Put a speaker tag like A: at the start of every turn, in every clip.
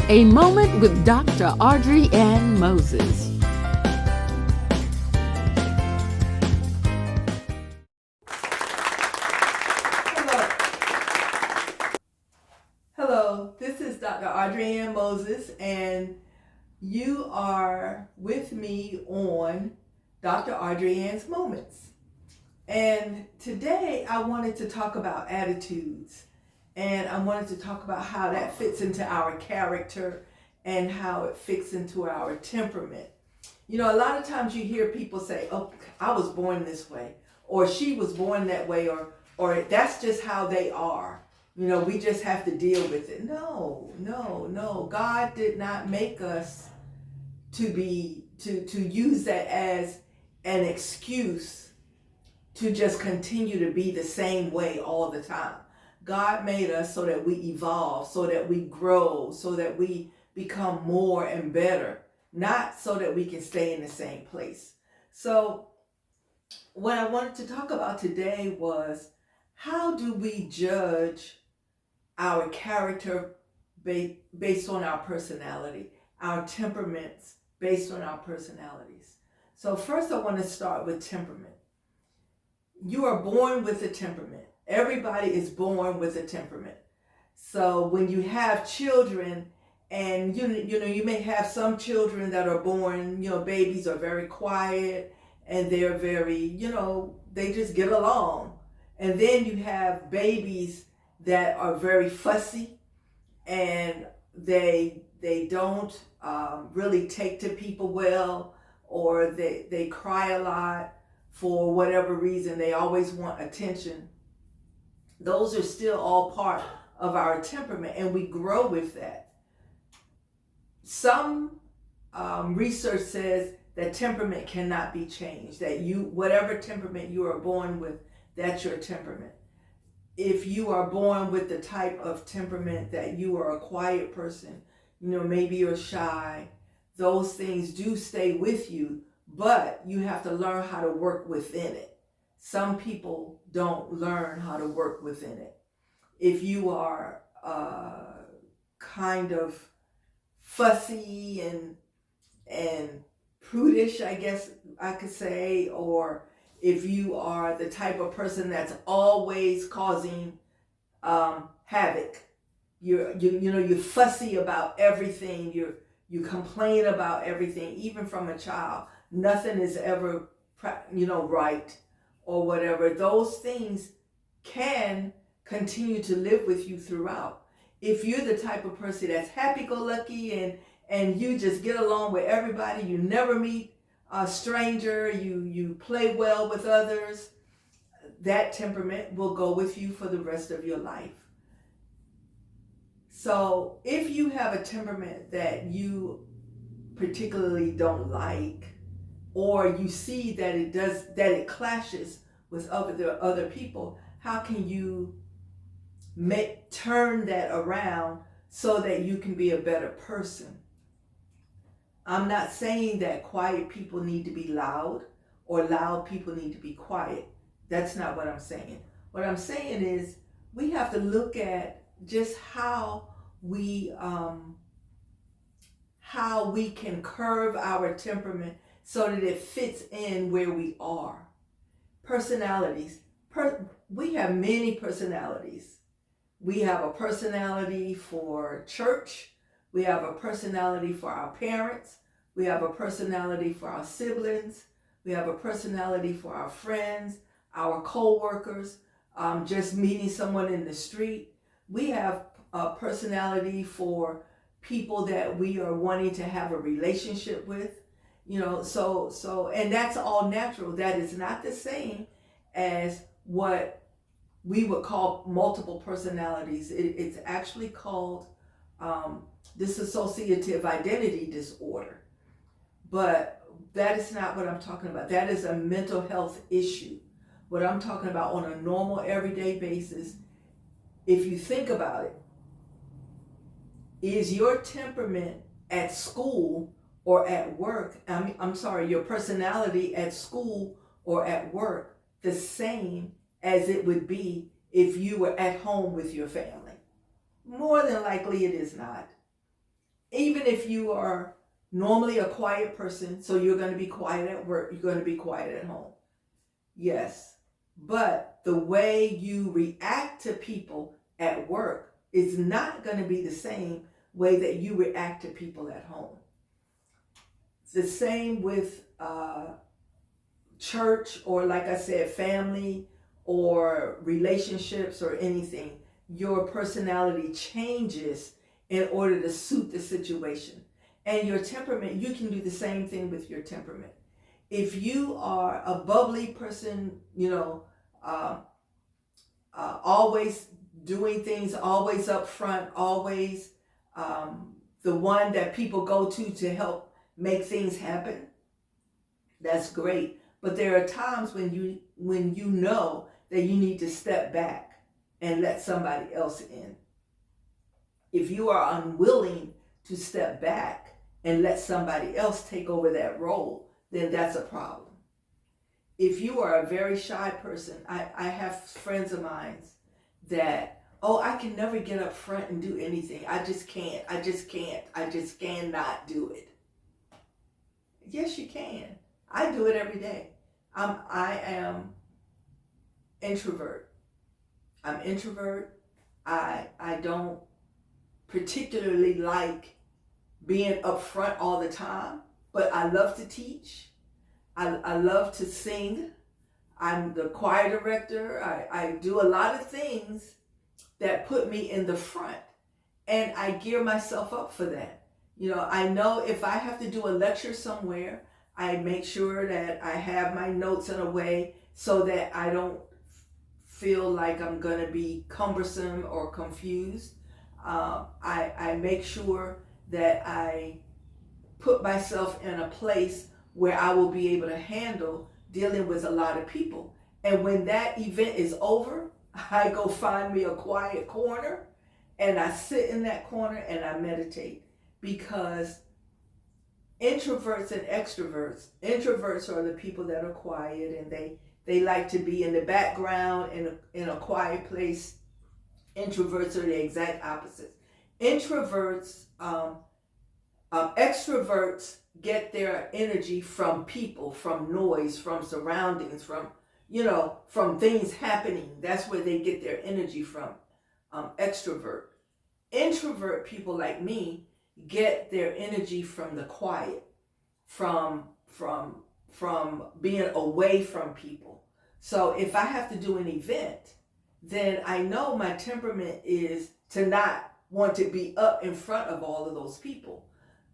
A: A Moment with Dr. Audreyann Moses.
B: Hello, this is Dr. Audreyann Moses, and you are with me on Dr. Audreyann's Moments. And today I wanted to talk about attitudes, and I wanted to talk about how that fits into our character and how it fits into our temperament. You know, a lot of times you hear people say, "Oh, I was born this way," or "She was born that way," or "That's just how they are. You know, we just have to deal with it." No. God did not make us to use that as an excuse to just continue to be the same way all the time. God made us so that we evolve, so that we grow, so that we become more and better, not so that we can stay in the same place. So what I wanted to talk about today was, how do we judge our character based on our personality, our temperaments based on our personalities? So first I want to start with temperament. You are born with a temperament. Everybody is born with a temperament. So when you have children, and you may have some children that are born, babies are very quiet and they're very, they just get along. And then you have babies that are very fussy, and they don't really take to people well, or they cry a lot for whatever reason. They always want attention. Those are still all part of our temperament, and we grow with that. Some research says that temperament cannot be changed, that whatever temperament you are born with, that's your temperament. If you are born with the type of temperament that you are a quiet person, maybe you're shy, those things do stay with you, but you have to learn how to work within it. Some people don't learn how to work within it. If you are kind of fussy and prudish, I guess I could say, or if you are the type of person that's always causing havoc, you're fussy about everything, you complain about everything, even from a child. Nothing is ever right, or whatever. Those things can continue to live with you throughout. If you're the type of person that's happy-go-lucky and you just get along with everybody, you never meet a stranger, you play well with others, that temperament will go with you for the rest of your life. So if you have a temperament that you particularly don't like, or you see that it clashes with other people, how can you turn that around so that you can be a better person? I'm not saying that quiet people need to be loud or loud people need to be quiet. That's not what I'm saying. What I'm saying is we have to look at just how we can curve our temperament so that it fits in where we are. Personalities. We have many personalities. We have a personality for church. We have a personality for our parents. We have a personality for our siblings. We have a personality for our friends, our co-workers, just meeting someone in the street. We have a personality for people that we are wanting to have a relationship with. So and that's all natural. That is not the same as what we would call multiple personalities. It's actually called dissociative identity disorder. But that is not what I'm talking about. That is a mental health issue. What I'm talking about on a normal, everyday basis, if you think about it, is your temperament at school or at work, your personality at school or at work the same as it would be if you were at home with your family? More than likely it is not. even if you are normally a quiet person, so you're going to be quiet at work, you're going to be quiet at home. Yes. But the way you react to people at work is not going to be the same way that you react to people at home. It's the same with church, or like I said, family or relationships or anything. Your personality changes in order to suit the situation. And your temperament, you can do the same thing with your temperament. If you are a bubbly person, always doing things, always up front, always the one that people go to help make things happen, that's great. But there are times when you know that you need to step back and let somebody else in. If you are unwilling to step back and let somebody else take over that role, then that's a problem. If you are a very shy person, I have friends of mine that, I can never get up front and do anything. I just cannot do it. Yes, you can. I do it every day. I am introvert. I'm introvert. I don't particularly like being up front all the time, but I love to teach. I love to sing. I'm the choir director. I do a lot of things that put me in the front, and I gear myself up for that. I know if I have to do a lecture somewhere, I make sure that I have my notes in a way so that I don't feel like I'm going to be cumbersome or confused. I make sure that I put myself in a place where I will be able to handle dealing with a lot of people. And when that event is over, I go find me a quiet corner and I sit in that corner and I meditate. Because introverts and introverts are the people that are quiet and they like to be in the background in a quiet place. Introverts are the exact opposite. Extroverts get their energy from people, from noise, from surroundings, from things happening. That's where they get their energy from. Extrovert. Introvert people like me get their energy from the quiet, from being away from people. So if I have to do an event, then I know my temperament is to not want to be up in front of all of those people.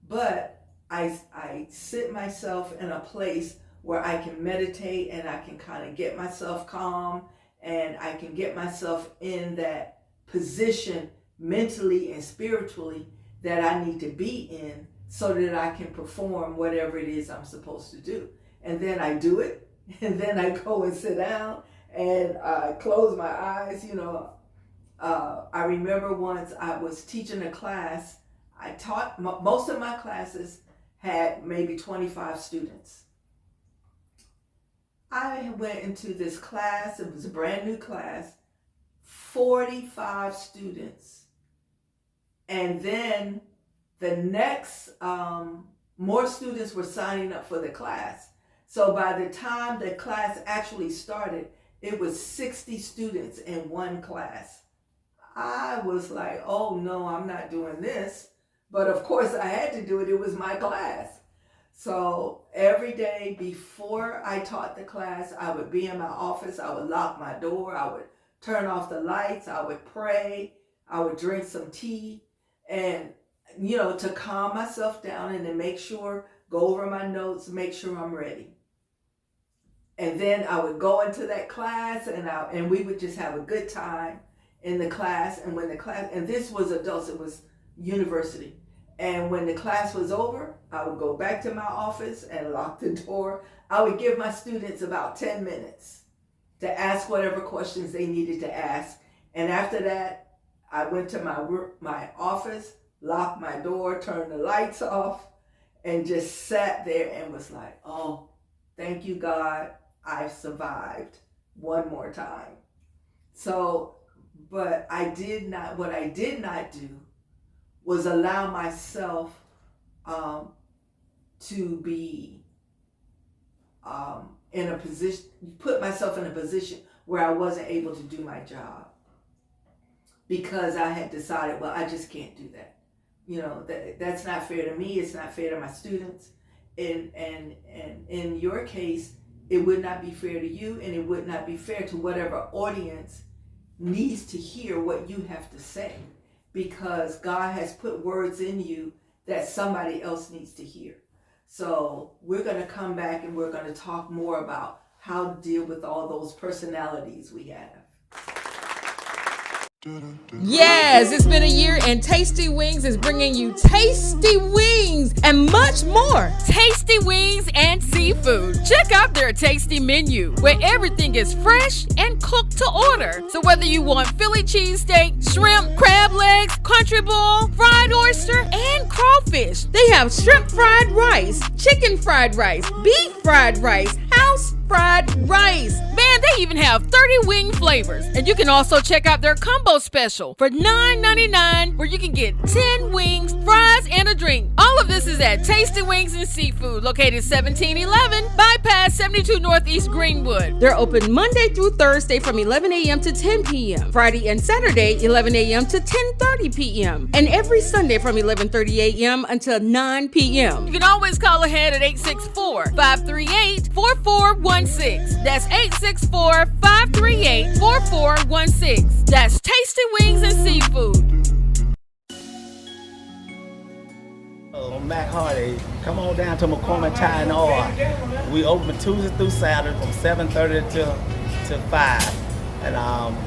B: But I sit myself in a place where I can meditate and I can kind of get myself calm and I can get myself in that position mentally and spiritually that I need to be in so that I can perform whatever it is I'm supposed to do. And then I do it, and then I go and sit down and I close my eyes. I remember once I was teaching a class. I taught, most of my classes had maybe 25 students. I went into this class, it was a brand new class, 45 students. And then the next, more students were signing up for the class. So by the time the class actually started, it was 60 students in one class. I was like, oh no, I'm not doing this. But of course I had to do it. It was my class. So every day before I taught the class, I would be in my office. I would lock my door. I would turn off the lights. I would pray. I would drink some tea and, to calm myself down and to make sure, go over my notes, make sure I'm ready. And then I would go into that class and we would just have a good time in the class. And when the class, and this was adults, it was university. And when the class was over, I would go back to my office and lock the door. I would give my students about 10 minutes to ask whatever questions they needed to ask. And after that, I went to my office, locked my door, turned the lights off, and just sat there and was like, oh, thank you, God, I've survived one more time. So, but what I did not do was allow myself to be in a position, put myself in a position where I wasn't able to do my job because I had decided, well, I just can't do that. That's not fair to me. It's not fair to my students. And in your case, it would not be fair to you, and it would not be fair to whatever audience needs to hear what you have to say, because God has put words in you that somebody else needs to hear. So we're going to come back and we're going to talk more about how to deal with all those personalities we have.
A: Yes, it's been a year and Tasty Wings is bringing you tasty wings and much more.
C: Tasty wings and seafood. Check out their tasty menu where everything is fresh and cooked to order. So whether you want Philly cheesesteak, shrimp, crab legs, country boil, fried oyster, and crawfish.
A: They have shrimp fried rice, chicken fried rice, beef fried rice, house fried rice.
C: Man, they even have 30 wing flavors. And you can also check out their combo special for $9.99 where you can get 10 wings, fries, and a drink. All of this is at Tasty Wings and Seafood, located 1711 Bypass 72 Northeast Greenwood.
A: They're open Monday through Thursday from 11 a.m. to 10 p.m. Friday and Saturday, 11 a.m. to 10:30 p.m. And every Sunday from 11:30 a.m. until 9 p.m.
C: You can always call ahead at 864-538-4416. That's 864-538-4416. That's Tasty Wings and Seafood.
D: I'm Mac Hardy. Come on down to McCormick Tire and Oil. We open Tuesday through Saturday from 7:30 to 5. And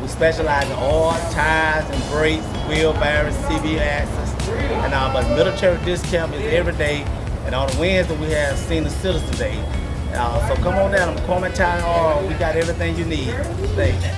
D: we specialize in oil, tires, and brakes, wheelbarrows, CV axles. And but military discount is every day. And on Wednesday we have Senior Citizen Day. So come on down to McCormick Tire and Oil. We got everything you need. Thank you.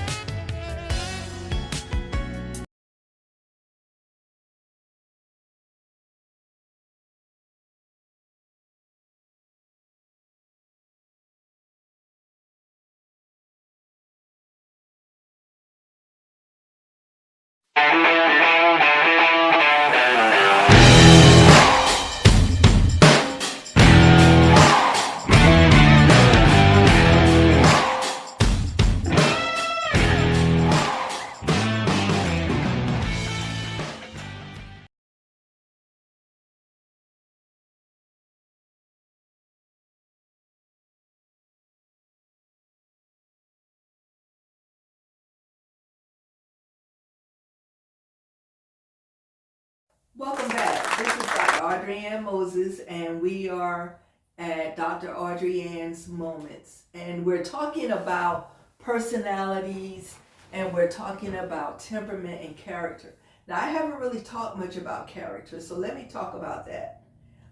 B: Welcome back. This is Dr. Audreyann Moses, and we are at Dr. Audreyann's Moments. And we're talking about personalities, and we're talking about temperament and character. Now, I haven't really talked much about character, so let me talk about that.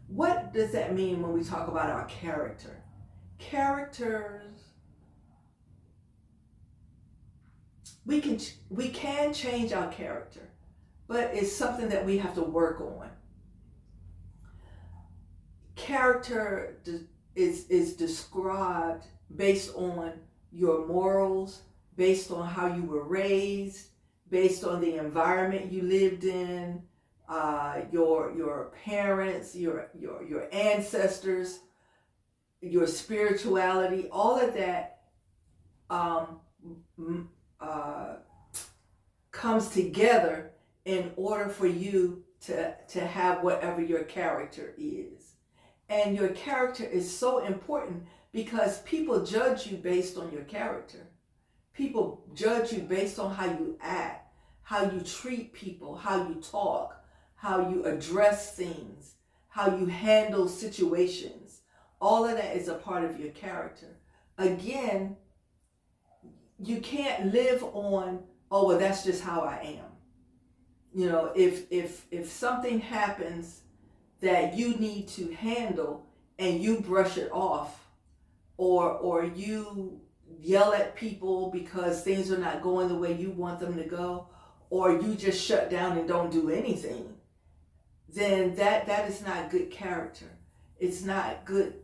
B: What does that mean when we talk about our character? Characters, we can change our character, but it's something that we have to work on. Character is described based on your morals, based on how you were raised, based on the environment you lived in, your parents, your ancestors, your spirituality. All of that comes together in order for you to have whatever your character is. And your character is so important because people judge you based on your character. People judge you based on how you act, how you treat people, how you talk, how you address things, how you handle situations. All of that is a part of your character. Again, you can't live on, oh, well, that's just how I am. You know, if something happens that you need to handle and you brush it off, or you yell at people because things are not going the way you want them to go, or you just shut down and don't do anything, then that is not good character. It's not good.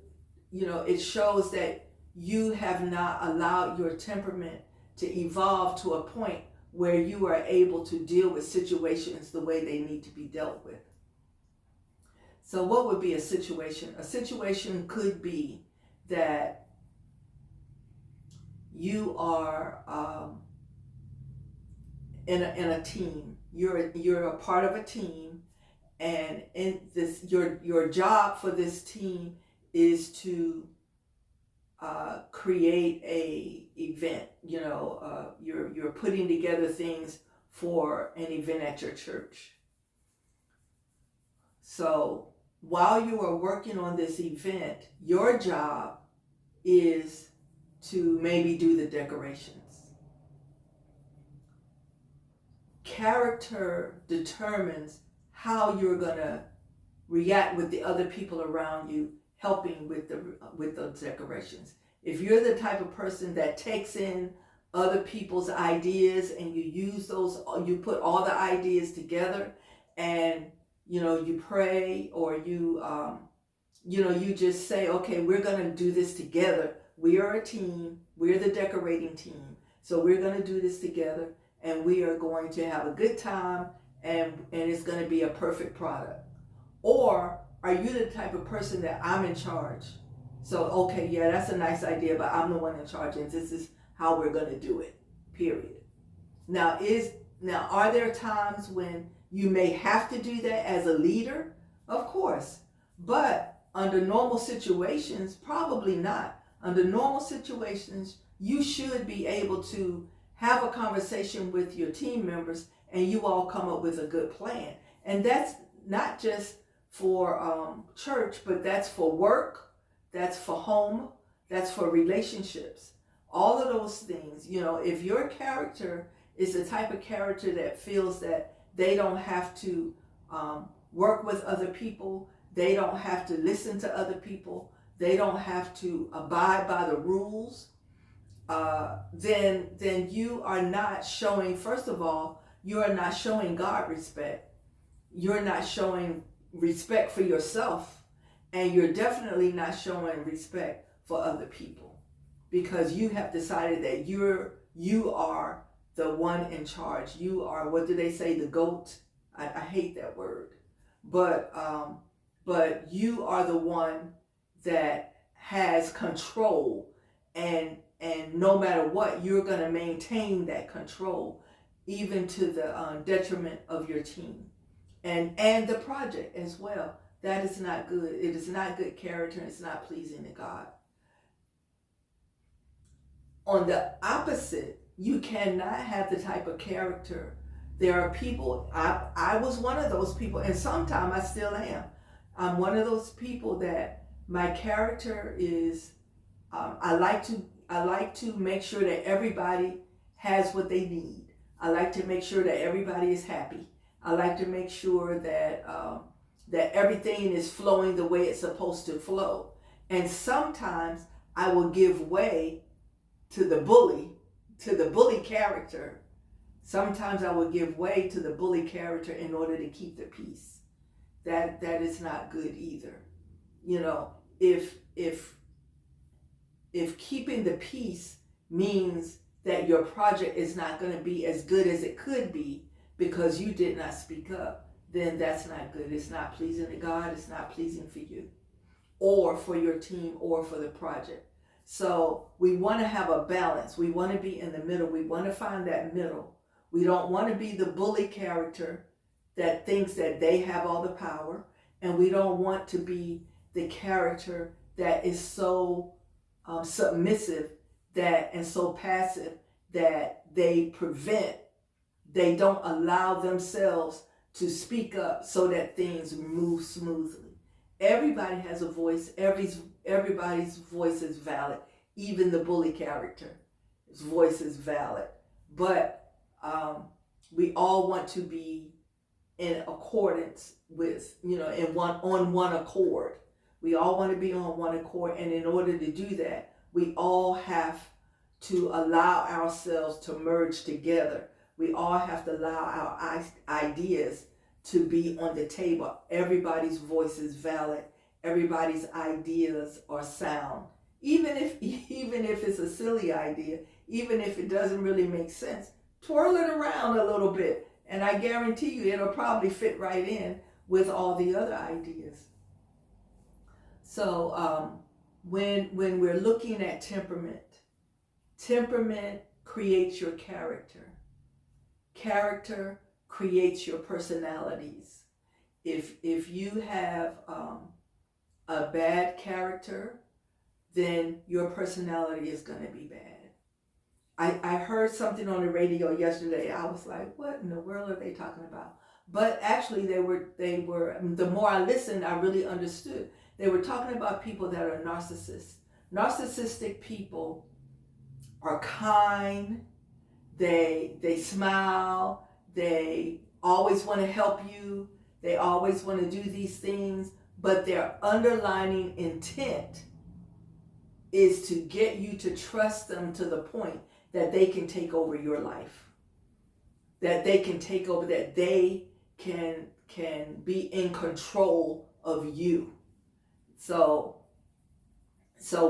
B: You know, it shows that you have not allowed your temperament to evolve to a point where you are able to deal with situations the way they need to be dealt with. So what would be a situation? A situation could be that you are in a team. You're a part of a team, and in this your job for this team is to create a event. You're putting together things for an event at your church. So while you are working on this event, your job is to maybe do the decorations. Character determines how you're going to react with the other people around you helping with those decorations. If you're the type of person that takes in other people's ideas and you use those, you put all the ideas together, and you pray, or you just say, okay, we're going to do this together. We are a team. We're the decorating team. So we're going to do this together, and we are going to have a good time, and it's going to be a perfect product. Or are you the type of person that I'm in charge? So, okay, yeah, that's a nice idea, but I'm the one in charge, and this is how we're going to do it, period. Now, are there times when you may have to do that as a leader? Of course. But under normal situations, probably not. Under normal situations, you should be able to have a conversation with your team members and you all come up with a good plan. And that's not just for church, but that's for work, that's for home, that's for relationships. All of those things, if your character is the type of character that feels that they don't have to work with other people, they don't have to listen to other people, they don't have to abide by the rules, then you are not showing, first of all, you are not showing God respect. You're not showing respect for yourself, and you're definitely not showing respect for other people, because you have decided that you are the one in charge. You are, what do they say, the GOAT? I hate that word, but you are the one that has control, and no matter what, you're going to maintain that control, even to the detriment of your team and the project as well. That is not good. It is not good character, and it's not pleasing to God. On the opposite, you cannot have the type of character. There are people, I was one of those people, and sometimes I still am. I'm one of those people that my character is, I like to make sure that everybody has what they need. I like to make sure that everybody is happy. I like to make sure that that everything is flowing the way it's supposed to flow. And sometimes I will give way to the bully character. Sometimes I will give way to the bully character in order to keep the peace. That is not good either. If keeping the peace means that your project is not going to be as good as it could be because you did not speak up, then that's not good. It's not pleasing to God. It's not pleasing for you or for your team or for the project. So we want to have a balance. We want to be in the middle. We want to find that middle. We don't want to be the bully character that thinks that they have all the power, and we don't want to be the character that is so submissive and so passive that they don't allow themselves to speak up so that things move smoothly. Everybody has a voice. Everybody's voice is valid. Even the bully character's voice is valid. But we all want to be in accordance with, on one accord. We all want to be on one accord, and in order to do that, we all have to allow ourselves to merge together. We all have to allow our ideas to be on the table. Everybody's voice is valid. Everybody's ideas are sound. Even if it's a silly idea, even if it doesn't really make sense, twirl it around a little bit, and I guarantee you it'll probably fit right in with all the other ideas. So when we're looking at temperament creates your character. Character creates your personalities. If you have a bad character, then your personality is going to be bad. I heard something on the radio yesterday. I was like, what in the world are they talking about? But actually they were, the more I listened, I really understood. They were talking about people that are narcissists. Narcissistic people are kind, they smile, they always want to help you, they always want to do these things, but their underlying intent is to get you to trust them to the point that they can take over your life, that they can take over, that they can be in control of you. So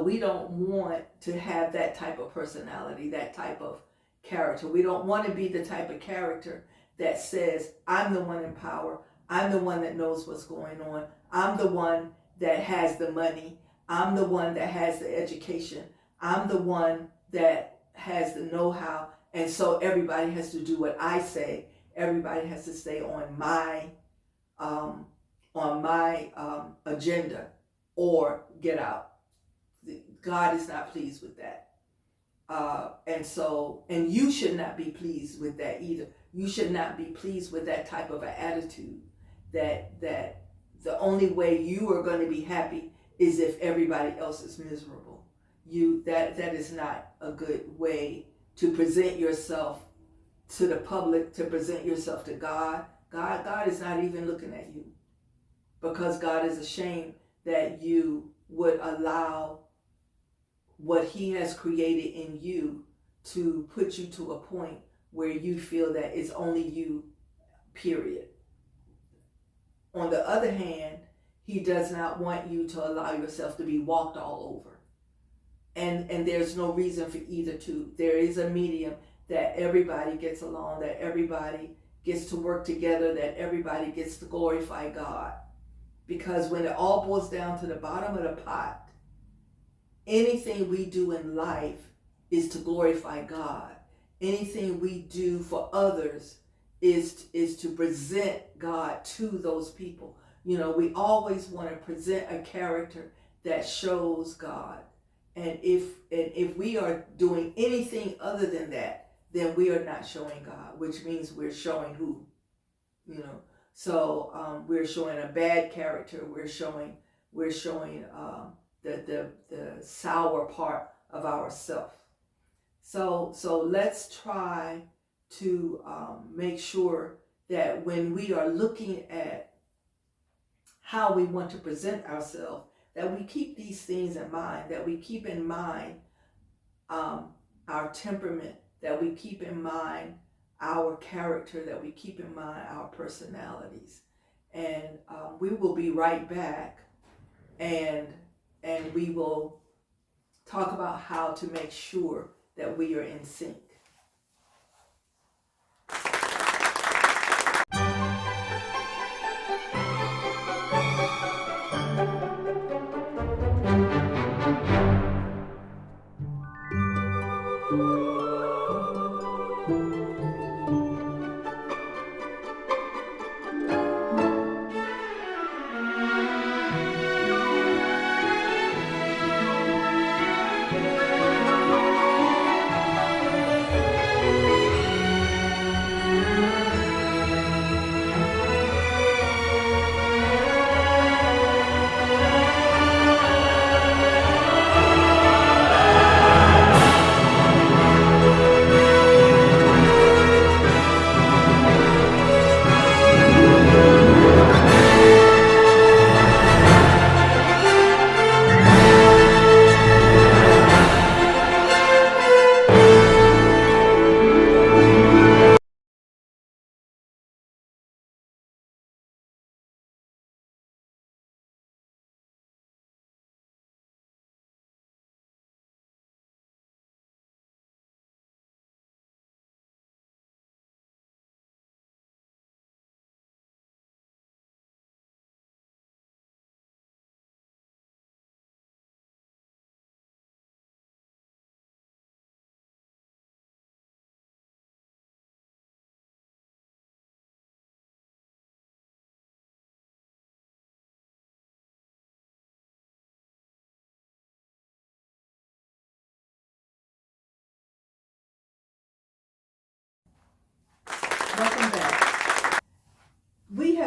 B: we don't want to have that type of personality, that type of character. We don't want to be the type of character that says, I'm the one in power, I'm the one that knows what's going on, I'm the one that has the money, I'm the one that has the education, I'm the one that has the know-how, and so everybody has to do what I say. Everybody has to stay on my agenda or get out. God is not pleased with that. And you should not be pleased with that either. You should not be pleased with that type of an attitude, that the only way you are going to be happy is if everybody else is miserable. That is not a good way to present yourself to the public, to present yourself to God. God is not even looking at you, because God is ashamed that you would allow what he has created in you to put you to a point where you feel that it's only you, period. On the other hand, he does not want you to allow yourself to be walked all over. And there's no reason for either two. There is a medium that everybody gets along, that everybody gets to work together, that everybody gets to glorify God. Because when it all boils down to the bottom of the pot, anything we do in life is to glorify God. Anything we do for others is to present God to those people. You know, we always want to present a character that shows God. And if we are doing anything other than that, then we are not showing God, which means we're showing who, you know. So we're showing a bad character. We're showing the sour part of ourselves. So let's try to make sure that when we are looking at how we want to present ourselves, that we keep these things in mind, that we keep in mind our temperament, that we keep in mind our character, that we keep in mind our personalities. And we will be right back, and we will talk about how to make sure that we are in sync.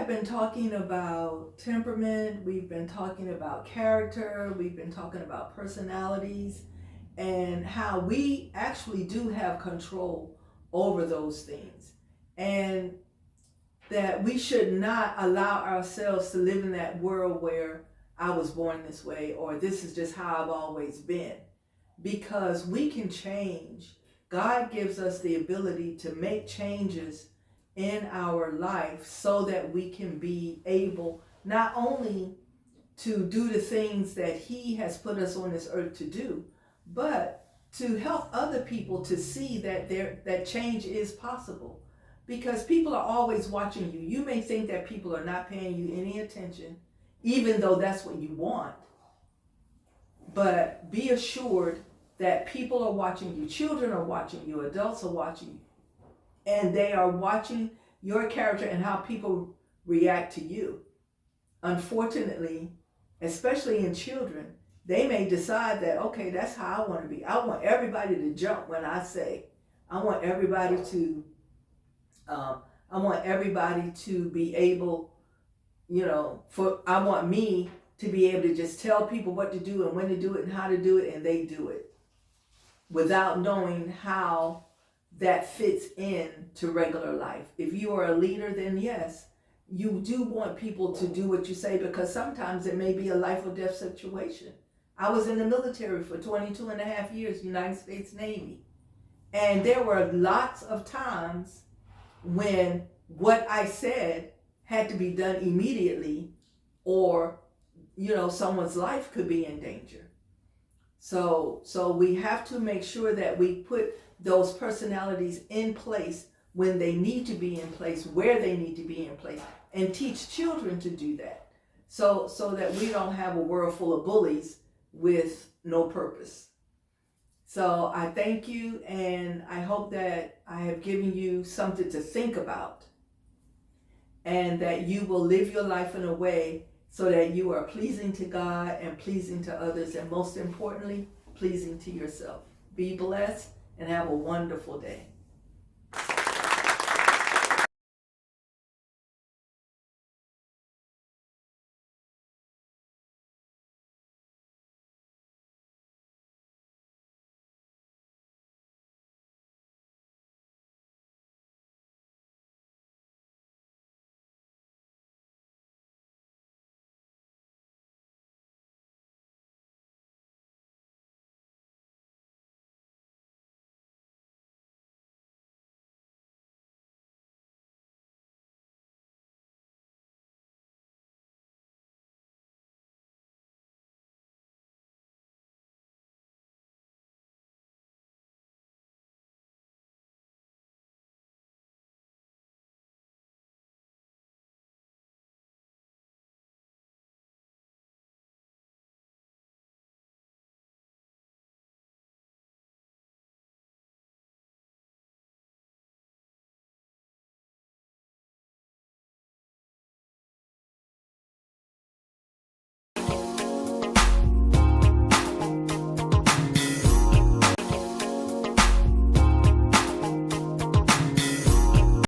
B: have been talking about temperament, we've been talking about character, we've been talking about personalities, and how we actually do have control over those things. And that we should not allow ourselves to live in that world where I was born this way, or this is just how I've always been. Because we can change. God gives us the ability to make changes in our life so that we can be able not only to do the things that He has put us on this earth to do, but to help other people to see that that change is possible. Because people are always watching you. You may think that people are not paying you any attention, even though that's what you want. But be assured that people are watching you. Children are watching you. Adults are watching you. And they are watching your character and how people react to you. Unfortunately, especially in children, they may decide that, okay, that's how I want to be. I want everybody to jump when I say. I want everybody to be able, I want me to be able to just tell people what to do and when to do it and how to do it, and they do it without knowing how that fits in to regular life. If you are a leader, then yes, you do want people to do what you say, because sometimes it may be a life or death situation. I was in the military for 22 and a half years, United States Navy. And there were lots of times when what I said had to be done immediately, or, someone's life could be in danger. So we have to make sure that we put those personalities in place when they need to be in place, where they need to be in place, and teach children to do that. So that we don't have a world full of bullies with no purpose. So I thank you, and I hope that I have given you something to think about, and that you will live your life in a way so that you are pleasing to God and pleasing to others, and most importantly, pleasing to yourself. Be blessed and have a wonderful day.